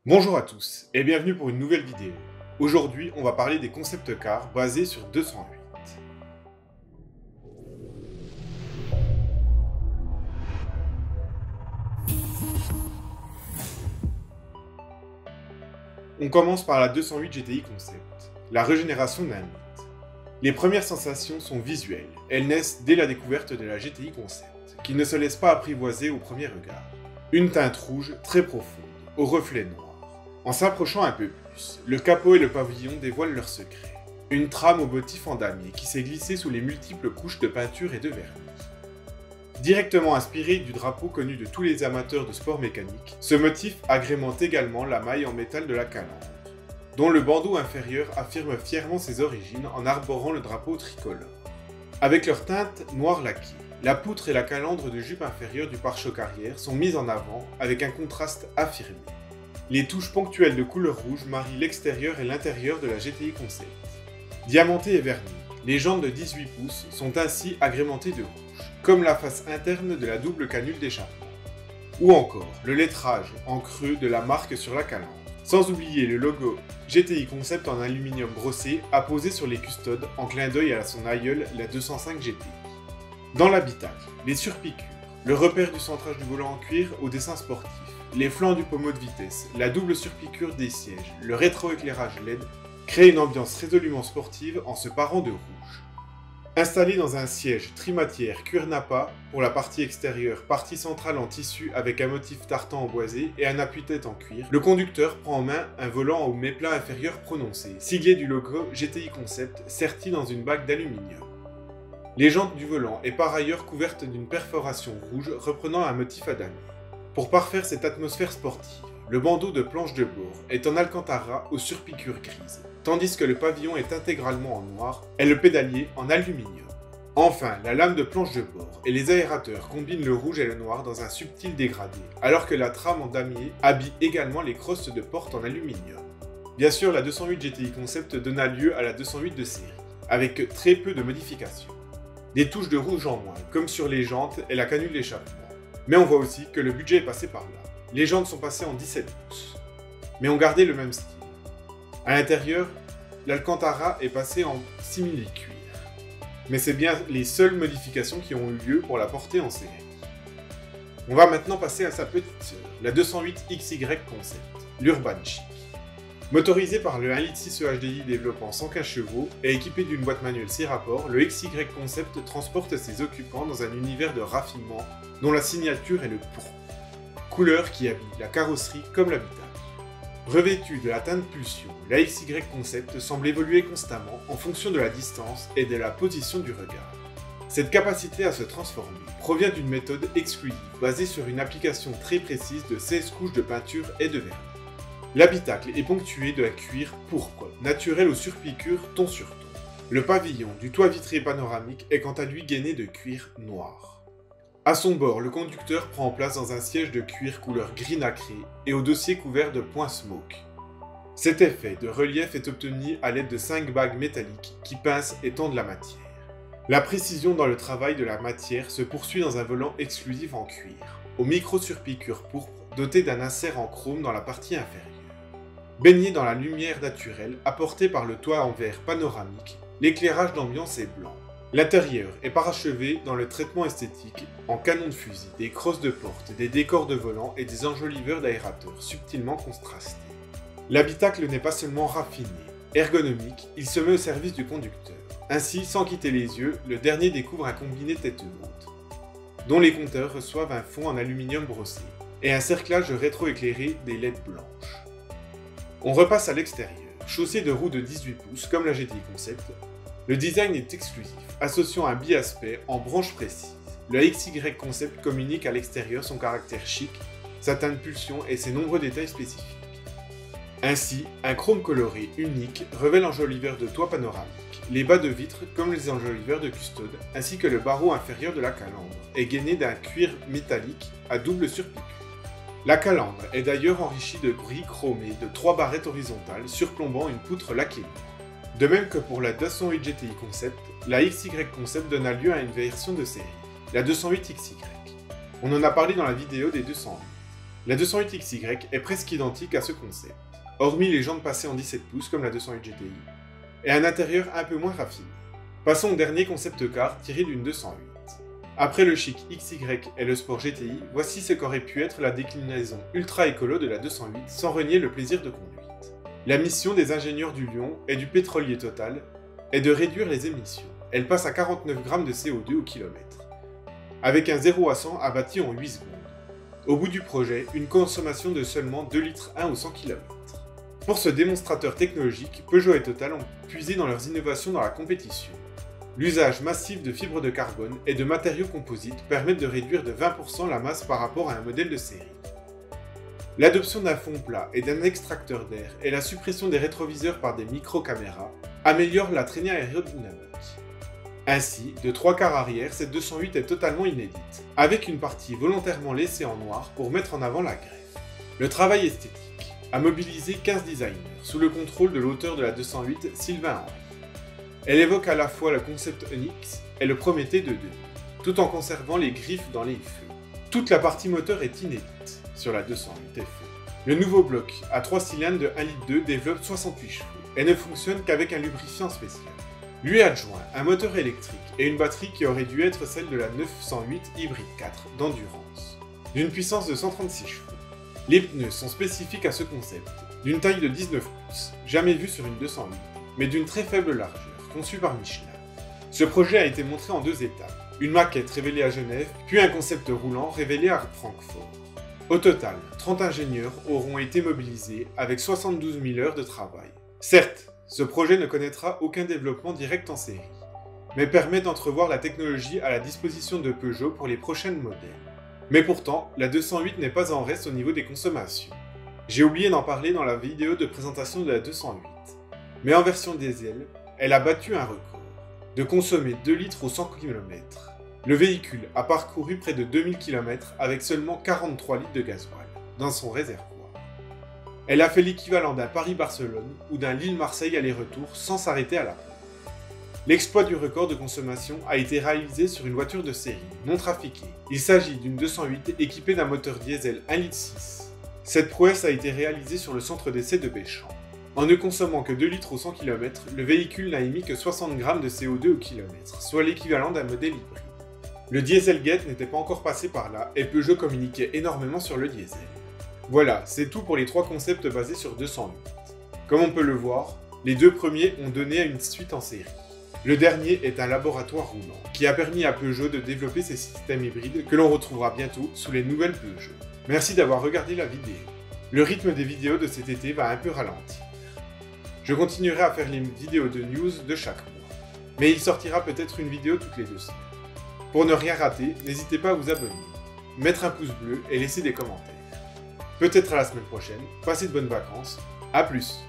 Bonjour à tous et bienvenue pour une nouvelle vidéo. Aujourd'hui, on va parler des concept cars basés sur 208. On commence par la 208 GTI Concept, la régénération d'un mythe. Les premières sensations sont visuelles, elles naissent dès la découverte de la GTI Concept, qui ne se laisse pas apprivoiser au premier regard. Une teinte rouge très profonde, au reflet noir. En s'approchant un peu plus, le capot et le pavillon dévoilent leur secret. Une trame au motif en damier qui s'est glissée sous les multiples couches de peinture et de vernis. Directement inspiré du drapeau connu de tous les amateurs de sport mécanique, ce motif agrémente également la maille en métal de la calandre, dont le bandeau inférieur affirme fièrement ses origines en arborant le drapeau tricolore. Avec leur teinte noir laquée, la poutre et la calandre de jupe inférieure du pare-choc arrière sont mises en avant avec un contraste affirmé. Les touches ponctuelles de couleur rouge marient l'extérieur et l'intérieur de la GTI Concept. Diamantées et vernies, les jantes de 18 pouces sont ainsi agrémentées de rouge, comme la face interne de la double canule d'échappement. Ou encore le lettrage en creux de la marque sur la calandre. Sans oublier le logo GTI Concept en aluminium brossé apposé sur les custodes en clin d'œil à son aïeule, la 205 GTI. Dans l'habitacle, les surpiqûres, le repère du centrage du volant en cuir au dessin sportif, les flancs du pommeau de vitesse, la double surpiqûre des sièges, le rétroéclairage LED créent une ambiance résolument sportive en se parant de rouge. Installé dans un siège trimatière cuir nappa pour la partie extérieure, partie centrale en tissu avec un motif tartan emboisé et un appuie-tête en cuir, le conducteur prend en main un volant au méplat inférieur prononcé, siglé du logo GTI Concept serti dans une bague d'aluminium. Les jantes du volant est par ailleurs couverte d'une perforation rouge reprenant un motif à damier. Pour parfaire cette atmosphère sportive, le bandeau de planche de bord est en alcantara aux surpiqûres grises, tandis que le pavillon est intégralement en noir et le pédalier en aluminium. Enfin, la lame de planche de bord et les aérateurs combinent le rouge et le noir dans un subtil dégradé, alors que la trame en damier habille également les crosses de porte en aluminium. Bien sûr, la 208 GTI Concept donna lieu à la 208 de série, avec très peu de modifications. Des touches de rouge en moins, comme sur les jantes et la canule d'échappement. Mais on voit aussi que le budget est passé par là. Les jantes sont passées en 17 pouces, mais ont gardé le même style. À l'intérieur, l'Alcantara est passé en simili-cuir. Mais c'est bien les seules modifications qui ont eu lieu pour la porter en série. On va maintenant passer à sa petite sœur, la 208 XY Concept, l'Urban Chic. Motorisé par le 1.6 EHDI développant 115 chevaux et équipé d'une boîte manuelle 6 rapports, le XY Concept transporte ses occupants dans un univers de raffinement dont la signature est le pourpre, couleur qui habille la carrosserie comme l'habitacle. Revêtue de la teinte pulsion, la XY Concept semble évoluer constamment en fonction de la distance et de la position du regard. Cette capacité à se transformer provient d'une méthode exclusive basée sur une application très précise de 16 couches de peinture et de vernis. L'habitacle est ponctué de cuir pourpre, naturel aux surpiqûres ton sur ton. Le pavillon du toit vitré panoramique est quant à lui gainé de cuir noir. À son bord, le conducteur prend place dans un siège de cuir couleur gris nacré et au dossier couvert de points smoke. Cet effet de relief est obtenu à l'aide de 5 bagues métalliques qui pincent et tendent la matière. La précision dans le travail de la matière se poursuit dans un volant exclusif en cuir, aux micro-surpiqûres pourpres doté d'un insert en chrome dans la partie inférieure. Baigné dans la lumière naturelle apportée par le toit en verre panoramique, l'éclairage d'ambiance est blanc. L'intérieur est parachevé dans le traitement esthétique en canon de fusil, des crosses de porte, des décors de volant et des enjoliveurs d'aérateurs subtilement contrastés. L'habitacle n'est pas seulement raffiné, ergonomique, il se met au service du conducteur. Ainsi, sans quitter les yeux, le dernier découvre un combiné tête haute, dont les compteurs reçoivent un fond en aluminium brossé et un cerclage rétroéclairé des LED blanches. On repasse à l'extérieur, chaussé de roues de 18 pouces comme la GTI Concept. Le design est exclusif, associant un bi-aspect en branches précises. Le XY Concept communique à l'extérieur son caractère chic, sa teinte pulsion et ses nombreux détails spécifiques. Ainsi, un chrome coloré unique révèle l'enjoliveur de toit panoramique, les bas de vitre comme les enjoliveurs de custode, ainsi que le barreau inférieur de la calandre, est gainé d'un cuir métallique à double surpiqûre. La calandre est d'ailleurs enrichie de gris chromé de 3 barrettes horizontales surplombant une poutre laquée. De même que pour la 208 GTI Concept, la XY Concept donna lieu à une version de série, la 208 XY. On en a parlé dans la vidéo des 208. La 208XY est presque identique à ce concept, hormis les jantes passées en 17 pouces comme la 208 GTI, et un intérieur un peu moins raffiné. Passons au dernier concept car tiré d'une 208. Après le chic XY et le sport GTI, voici ce qu'aurait pu être la déclinaison ultra écolo de la 208 sans renier le plaisir de conduite. La mission des ingénieurs du Lion et du pétrolier Total est de réduire les émissions. Elle passe à 49 g de CO2 au kilomètre, avec un 0 à 100 abattu en 8 secondes. Au bout du projet, une consommation de seulement 2,1 litres au 100 km. Pour ce démonstrateur technologique, Peugeot et Total ont puisé dans leurs innovations dans la compétition. L'usage massif de fibres de carbone et de matériaux composites permettent de réduire de 20% la masse par rapport à un modèle de série. L'adoption d'un fond plat et d'un extracteur d'air et la suppression des rétroviseurs par des micro-caméras améliorent la traînée aérodynamique. Ainsi, de 3/4 arrière, cette 208 est totalement inédite, avec une partie volontairement laissée en noir pour mettre en avant la greffe. Le travail esthétique a mobilisé 15 designers, sous le contrôle de l'auteur de la 208, Sylvain Henry. Elle évoque à la fois le concept Onyx et le Prométhée de Denis, tout en conservant les griffes dans les feux. Toute la partie moteur est inédite sur la 208 FE. Le nouveau bloc à 3 cylindres de 1,2 litre développe 68 chevaux et ne fonctionne qu'avec un lubrifiant spécial. Lui adjoint un moteur électrique et une batterie qui aurait dû être celle de la 908 Hybrid 4 d'endurance, d'une puissance de 136 chevaux. Les pneus sont spécifiques à ce concept, d'une taille de 19 pouces, jamais vue sur une 208, mais d'une très faible largeur, conçue par Michelin. Ce projet a été montré en 2 étapes, une maquette révélée à Genève, puis un concept roulant révélé à Francfort. Au total, 30 ingénieurs auront été mobilisés avec 72 000 heures de travail. Certes, ce projet ne connaîtra aucun développement direct en série, mais permet d'entrevoir la technologie à la disposition de Peugeot pour les prochains modèles. Mais pourtant, la 208 n'est pas en reste au niveau des consommations. J'ai oublié d'en parler dans la vidéo de présentation de la 208, mais en version diesel, elle a battu un record, de consommer 2 litres au 100 km. Le véhicule a parcouru près de 2000 km avec seulement 43 litres de gasoil dans son réservoir. Elle a fait l'équivalent d'un Paris-Barcelone ou d'un Lille-Marseille aller-retour sans s'arrêter à la pompe. L'exploit du record de consommation a été réalisé sur une voiture de série, non trafiquée. Il s'agit d'une 208 équipée d'un moteur diesel 1,6 litre. Cette prouesse a été réalisée sur le centre d'essai de Béchamp. En ne consommant que 2 litres au 100 km, le véhicule n'a émis que 60 g de CO2 au kilomètre, soit l'équivalent d'un modèle hybride. Le Dieselgate n'était pas encore passé par là et Peugeot communiquait énormément sur le diesel. Voilà, c'est tout pour les 3 concepts basés sur 208. Comme on peut le voir, les 2 premiers ont donné à une suite en série. Le dernier est un laboratoire roulant, qui a permis à Peugeot de développer ces systèmes hybrides que l'on retrouvera bientôt sous les nouvelles Peugeot. Merci d'avoir regardé la vidéo. Le rythme des vidéos de cet été va un peu ralentir. Je continuerai à faire les vidéos de news de chaque mois, mais il sortira peut-être une vidéo toutes les 2 semaines. Pour ne rien rater, n'hésitez pas à vous abonner, mettre un pouce bleu et laisser des commentaires. Peut-être à la semaine prochaine, passez de bonnes vacances, à plus!